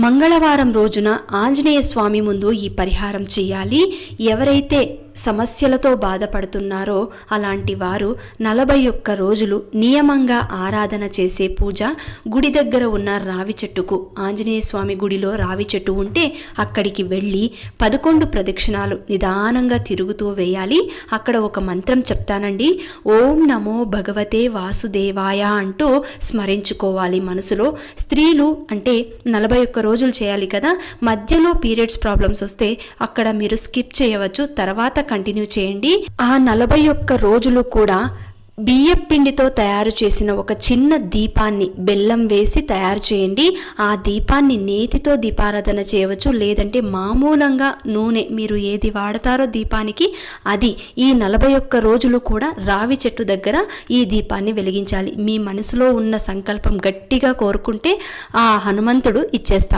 మంగళవారం రోజున ఆంజనేయ స్వామి ముందు ఈ పరిహారం చేయాలి. ఎవరైతే సమస్యలతో బాధపడుతున్నారో అలాంటి వారు 41 రోజులు నియమంగా ఆరాధన చేసే పూజ గుడి దగ్గర ఉన్న రావి చెట్టుకు, ఆంజనేయ స్వామి గుడిలో రావి చెట్టు ఉంటే అక్కడికి వెళ్ళి 11 ప్రదక్షిణాలు నిదానంగా తిరుగుతూ వేయాలి. అక్కడ ఒక మంత్రం చెప్తానండి, ఓం నమో భగవతే వాసుదేవాయ అంటూ స్మరించుకోవాలి మనసులో. స్త్రీలు అంటే 41 రోజులు చేయాలి కదా, మధ్యలో పీరియడ్స్ ప్రాబ్లమ్స్ వస్తే అక్కడ మీరు స్కిప్ చేయవచ్చు, తర్వాత కంటిన్యూ చేయండి. ఆ 41 రోజులు కూడా బియ్యం పిండితో తయారు చేసిన ఒక చిన్న దీపాన్ని బెల్లం వేసి తయారు చేయండి. ఆ దీపాన్ని నేతితో దీపారాధన చేయవచ్చు, లేదంటే మామూలంగా నూనె మీరు ఏది వాడతారో దీపానికి అది. ఈ 41 రోజులు కూడా రావి చెట్టు దగ్గర ఈ దీపాన్ని వెలిగించాలి. మీ మనసులో ఉన్న సంకల్పం గట్టిగా కోరుకుంటే ఆ హనుమంతుడు ఇచ్చేస్తాడు.